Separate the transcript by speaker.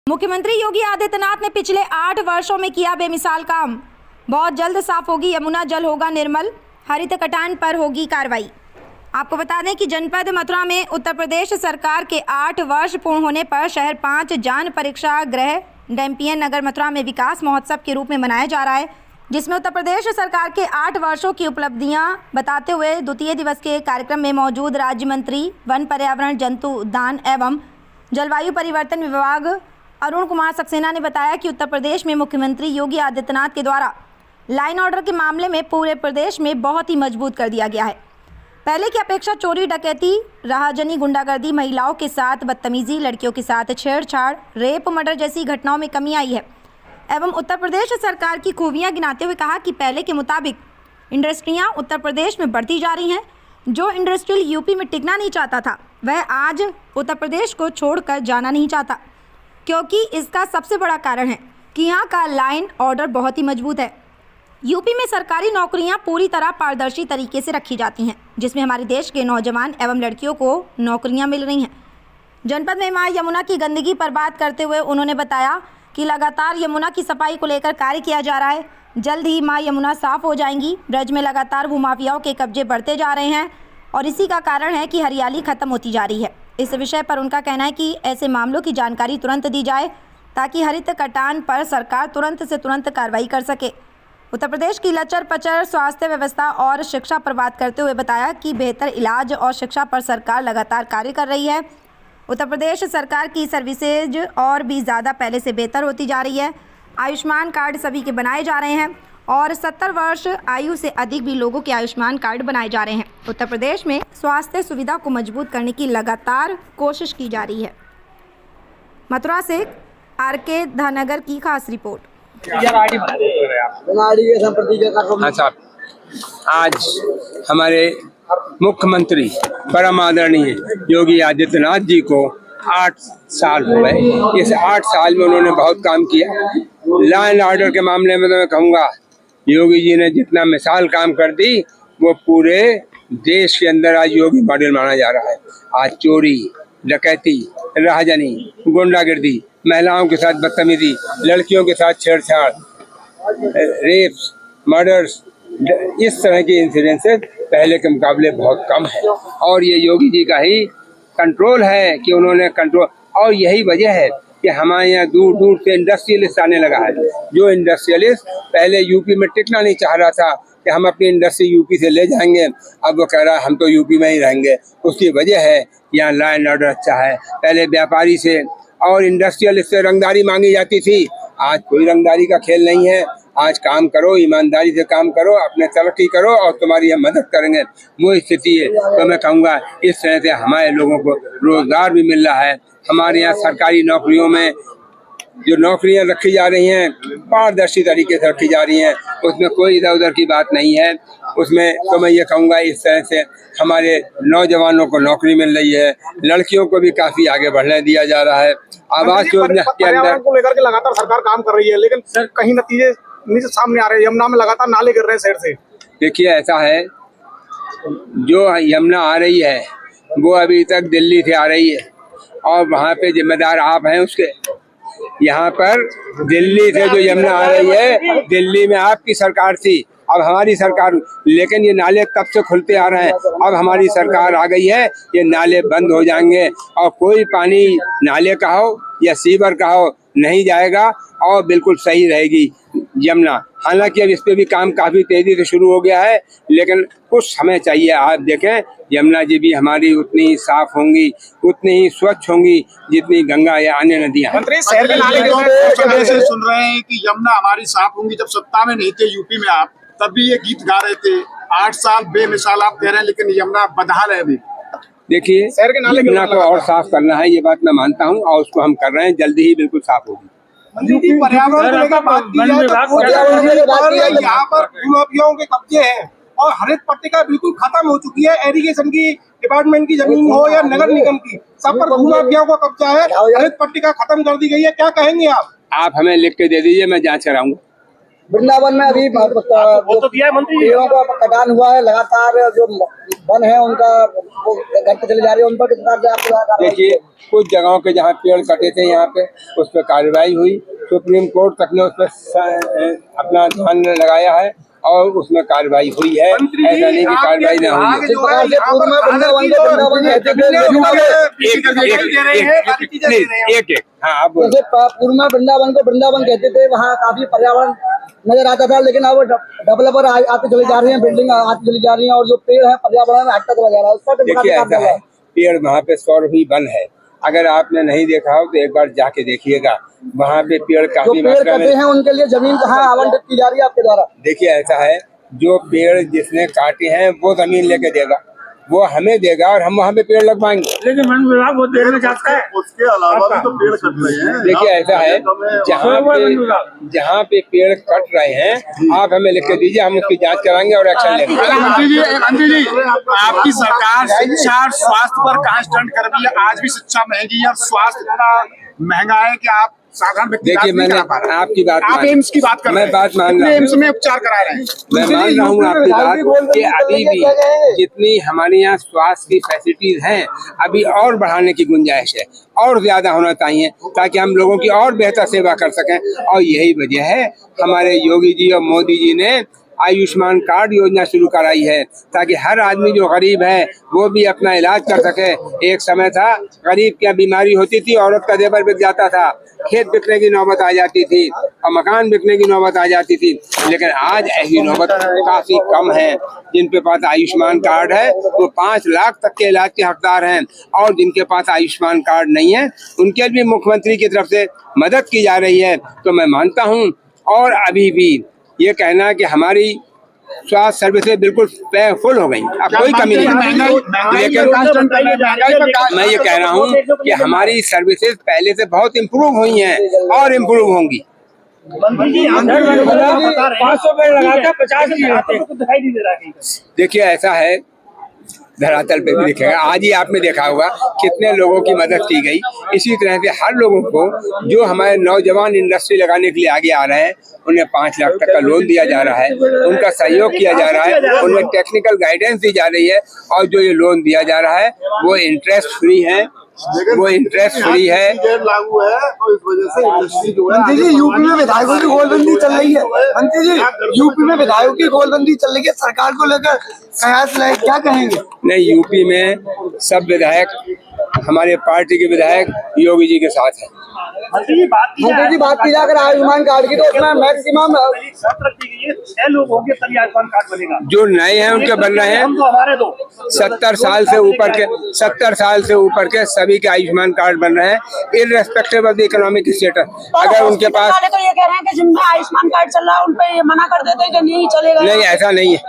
Speaker 1: मुख्यमंत्री योगी आदित्यनाथ ने पिछले 8 वर्षों में किया बेमिसाल काम। बहुत जल्द साफ होगी यमुना, जल होगा निर्मल, हरित कटान पर होगी कार्रवाई। आपको बता दें कि जनपद मथुरा में उत्तर प्रदेश सरकार के 8 वर्ष पूर्ण होने पर शहर 5 जान परीक्षा गृह डैम्पियन नगर मथुरा में विकास महोत्सव के रूप में मनाया जा रहा है, जिसमें उत्तर प्रदेश सरकार के 8 वर्षों की उपलब्धियां बताते हुए द्वितीय दिवस के कार्यक्रम में मौजूद राज्य मंत्री वन पर्यावरण जंतु उद्यान एवं जलवायु परिवर्तन विभाग अरुण कुमार सक्सेना ने बताया कि उत्तर प्रदेश में मुख्यमंत्री योगी आदित्यनाथ के द्वारा लाइन ऑर्डर के मामले में पूरे प्रदेश में बहुत ही मजबूत कर दिया गया है। पहले की अपेक्षा चोरी, डकैती, राहजनी, गुंडागर्दी, महिलाओं के साथ बदतमीजी, लड़कियों के साथ छेड़छाड़, रेप, मर्डर जैसी घटनाओं में कमी आई है। एवं उत्तर प्रदेश सरकार की खूबियां गिनाते हुए कहा कि पहले के मुताबिक इंडस्ट्रियां उत्तर प्रदेश में बढ़ती जा रही हैं। जो इंडस्ट्रियल यूपी में टिकना नहीं चाहता था, वह आज उत्तर प्रदेश को छोड़कर जाना नहीं चाहता, क्योंकि इसका सबसे बड़ा कारण है कि यहाँ का लाइन ऑर्डर बहुत ही मजबूत है। यूपी में सरकारी नौकरियां पूरी तरह पारदर्शी तरीके से रखी जाती हैं, जिसमें हमारे देश के नौजवान एवं लड़कियों को नौकरियां मिल रही हैं। जनपद में मां यमुना की गंदगी पर बात करते हुए उन्होंने बताया कि लगातार यमुना की सफाई को लेकर कार्य किया जा रहा है। जल्द ही मां यमुना साफ हो जाएंगी। ब्रज में लगातार भूमाफियाओं के कब्जे बढ़ते जा रहे हैं और इसी का कारण है कि हरियाली खत्म होती जा रही है। इस विषय पर उनका कहना है कि ऐसे मामलों की जानकारी तुरंत दी जाए ताकि हरित कटान पर सरकार तुरंत से तुरंत कार्रवाई कर सके। उत्तर प्रदेश की लचर पचर स्वास्थ्य व्यवस्था और शिक्षा पर बात करते हुए बताया कि बेहतर इलाज और शिक्षा पर सरकार लगातार कार्य कर रही है। उत्तर प्रदेश सरकार की सर्विसेज और भी ज़्यादा पहले से बेहतर होती जा रही है। आयुष्मान कार्ड सभी के बनाए जा रहे हैं और 70 वर्ष आयु से अधिक भी लोगों के आयुष्मान कार्ड बनाए जा रहे हैं। उत्तर प्रदेश में स्वास्थ्य सुविधा को मजबूत करने की लगातार कोशिश की जा रही है। मथुरा से आर.के. धानगर की खास रिपोर्ट।
Speaker 2: हाँ साहब, आज हमारे मुख्यमंत्री परम आदरणीय योगी आदित्यनाथ जी को 8 साल हो गए। इस 8 साल में उन्होंने बहुत काम किया। लॉ एंड ऑर्डर के मामले में तो मैं कहूँगा योगी जी ने जितना मिसाल काम कर दी, वो पूरे देश के अंदर आज योगी मॉडल माना जा रहा है। आज चोरी, डकैती, राहजनी, गुंडागर्दी, महिलाओं के साथ बदतमीजी, लड़कियों के साथ छेड़छाड़, रेप्स, मर्डर्स, इस तरह के इंसिडेंसेस पहले के मुकाबले बहुत कम है और ये योगी जी का ही कंट्रोल है कि उन्होंने कंट्रोल। और यही वजह है कि हमारे यहाँ दूर दूर से इंडस्ट्रियलिस्ट आने लगा है। जो इंडस्ट्रियलिस्ट पहले यूपी में टिकना नहीं चाह रहा था कि हम अपनी इंडस्ट्री यूपी से ले जाएंगे, अब वो कह रहा है हम तो यूपी में ही रहेंगे। उसकी वजह है यहाँ लॉ एंड ऑर्डर अच्छा है। पहले व्यापारी से और इंडस्ट्रियलिस्ट से रंगदारी मांगी जाती थी, आज कोई रंगदारी का खेल नहीं है। आज काम करो, ईमानदारी से काम करो, अपने तरक्की करो और तुम्हारी हम मदद करेंगे, वो स्थिति है। तो मैं कहूँगा इस तरह से हमारे लोगों को रोजगार भी मिल रहा है। हमारे यहाँ सरकारी नौकरियों में जो नौकरियां रखी जा रही हैं पारदर्शी तरीके से रखी जा रही हैं, उसमें कोई इधर उधर की बात नहीं है। उसमें तो मैं ये कहूँगा इस तरह से हमारे नौजवानों को नौकरी मिल रही है, लड़कियों को भी काफी आगे बढ़ने दिया जा रहा है। आवास योजना के अंदर
Speaker 3: को लेकर के लगातार सरकार काम कर रही है, लेकिन सर कहीं नतीजे नीचे सामने आ रहे हैं। यमुना में लगातार नाले गिर रहे हैं शहर से। देखिए
Speaker 2: ऐसा है, जो यमुना आ रही है वो अभी तक दिल्ली से आ रही है और वहाँ पे जिम्मेदार आप हैं उसके। यहाँ पर दिल्ली से जो यमुना आ रही है, दिल्ली में आपकी सरकार थी, अब हमारी सरकार, लेकिन ये नाले तब से खुलते आ रहे हैं। अब हमारी सरकार आ गई है, ये नाले बंद हो जाएंगे और कोई पानी नाले का हो या सीवर का हो नहीं जाएगा और बिल्कुल सही रहेगी यमुना। हालांकि अब इस पे भी काम काफी तेजी से शुरू हो गया है, लेकिन कुछ समय चाहिए। आप देखें यमुना जी भी हमारी उतनी ही साफ होंगी, उतनी ही स्वच्छ होंगी जितनी गंगा या अन्य नदियां।
Speaker 3: मंत्री शहर के नाले से सुन रहे हैं कि यमुना हमारी साफ होंगी। जब सत्ता में नहीं थे यूपी में आप, तब भी ये गीत गा रहे थे। 8 साल बेमिसाल आप कह रहे हैं, लेकिन यमुना बदहाल है अभी।
Speaker 2: देखिए यमुना को और साफ करना है, ये बात मैं मानता हूँ और उसको हम कर रहे हैं। जल्दी ही बिल्कुल साफ होगी।
Speaker 3: पर्यावरण को लेकर बात की जाए तो यहाँ पर भूमाफियाओं के कब्जे हैं और हरित पट्टिका बिल्कुल खत्म हो चुकी है। एरीगेशन की डिपार्टमेंट की जमीन हो या नगर निगम की, सब पर भूमाफियाओं का कब्जा है। हरित पट्टिका खत्म कर दी गई है। क्या कहेंगे आप?
Speaker 2: हमें लिख के दे दीजिए, मैं जांच कराऊंगा।
Speaker 4: वृंदावन में अभी पेड़ों का कटान हुआ है, लगातार जो वन है उनका वो घटते चले जा रहे हैं, उन पर किस प्रकार से आप
Speaker 2: देखिए, कुछ जगहों के जहाँ पेड़ कटे थे यहाँ पे उस पर कार्रवाई हुई, सुप्रीम कोर्ट तक ने उस पर अपना ध्यान लगाया है और उसमें कार्रवाई हुई है। ऐसा नहीं कि कार्रवाई न हुई है। एक हाँ, आप
Speaker 4: जैसे पूर्व में वृंदावन को वृंदावन कहते थे, वहाँ काफी पर्यावरण नजर आता था, लेकिन अब डेवलपर आते चले जा रहे हैं, बिल्डिंग आती चली जा रही है और जो पेड़ है पर्यावरण हटता चला जा रहा है। उसका
Speaker 2: देखिए, ऐसा है, पेड़ वहाँ पे सौरभी वन है, अगर आपने नहीं देखा हो तो एक बार जाके देखिएगा, वहाँ पे पेड़ काफी मात्रा में
Speaker 4: हैं, उनके लिए जमीन कहाँ आवंटित की जा रही है आपके द्वारा?
Speaker 2: देखिए, ऐसा है, जो पेड़ जिसने काटे हैं वो जमीन लेके देगा, वो हमें देगा और हम वहाँ पे पेड़ लगवाएंगे।
Speaker 5: लेकिन वन विभाग वो देना चाहता है,
Speaker 6: उसके अलावा भी तो पेड़ कट रहे हैं।
Speaker 2: देखिए, ऐसा है, जहाँ पे पेड़ कट रहे हैं आप हमें लिख के दीजिए, हम उसकी जांच कराएंगे और एक्शन लेंगे।
Speaker 6: मंत्री जी, आपकी सरकार शिक्षा और स्वास्थ्य पर कहाँ स्टंट कर रही है? आज भी शिक्षा महंगी है और स्वास्थ्य इतना महंगा है कि आप साधारण व्यक्ति
Speaker 2: देखिए, मैंने आपकी बात,
Speaker 6: आप एम्स की बात कर रहे हैं,
Speaker 2: मैं बात मान रहा हूँ,
Speaker 6: एम्स में उपचार करा रहे हैं।
Speaker 2: मैं मान रहा हूँ आपकी बात कि अभी भी जितनी हमारे यहाँ स्वास्थ्य की फैसिलिटीज हैं अभी और बढ़ाने की गुंजाइश है, और ज्यादा होना चाहिए ताकि हम लोगों की और बेहतर सेवा कर सकें। और यही वजह है हमारे योगी जी और मोदी जी ने आयुष्मान कार्ड योजना शुरू कराई है, ताकि हर आदमी जो गरीब है वो भी अपना इलाज कर सके। एक समय था, गरीब क्या बीमारी होती थी, औरत का जेवर बिक जाता था, खेत बिकने की नौबत आ जाती थी और मकान बिकने की नौबत आ जाती थी, लेकिन आज ऐसी नौबत काफी कम है। जिन पे पास आयुष्मान कार्ड है वो 5 लाख तक के इलाज के हकदार हैं, और जिनके पास आयुष्मान कार्ड नहीं है उनके लिए मुख्यमंत्री की तरफ से मदद की जा रही है। तो मैं मानता हूँ, और अभी भी ये कहना कि हमारी स्वास्थ्य सर्विसेज बिल्कुल फुल हो गई, अब कोई कमी नहीं है, लेकिन मैं ये कह रहा हूँ कि हमारी सर्विसेज पहले से बहुत इम्प्रूव हुई हैं और इम्प्रूव होंगी।
Speaker 5: 500 पेड़ लगाकर 50 नहीं आते, दिखाई नहीं दे रहा है।
Speaker 2: देखिए, ऐसा है, धरातल पे भी दिखेगा, आज ही आपने देखा होगा कितने लोगों की मदद की गई। इसी तरह से हर लोगों को जो हमारे नौजवान इंडस्ट्री लगाने के लिए आगे आ रहे हैं उन्हें 5 लाख तक का लोन दिया जा रहा है, उनका सहयोग किया जा रहा है, उन्हें टेक्निकल गाइडेंस दी जा रही है, और जो ये लोन दिया जा रहा है वो इंटरेस्ट फ्री है, वो इंटरेस्ट फ्री है।
Speaker 6: लागू है और इस वजह से इंडस्ट्री जो है।
Speaker 4: मंत्री जी, यूपी में विधायकों की गोलबंदी चल रही है। मंत्री जी, यूपी में विधायकों की गोलबंदी चल रही है, सरकार को लेकर कयास लाए, क्या कहेंगे?
Speaker 2: नहीं, यूपी में सब विधायक, हमारे पार्टी के विधायक योगी जी के साथ हैं।
Speaker 4: मंत्री जी, बात की जाए अगर आयुष्मान कार्ड की, तो उसमें मैक्सिमम
Speaker 5: 6 लोग होंगे तभी आयुष्मान कार्ड बनेगा।
Speaker 2: जो नए हैं उनके बन रहे हैं,
Speaker 5: हमारे
Speaker 2: 70 साल से ऊपर के सभी के आयुष्मान कार्ड बन रहे हैं, irrespective of the economic status. अगर उनके पास,
Speaker 7: तो ये कह रहे हैं कि जिनमें आयुष्मान कार्ड चल रहा है उन पे मना कर देते हैं कि नहीं चलेगा।
Speaker 2: नहीं, ऐसा नहीं है।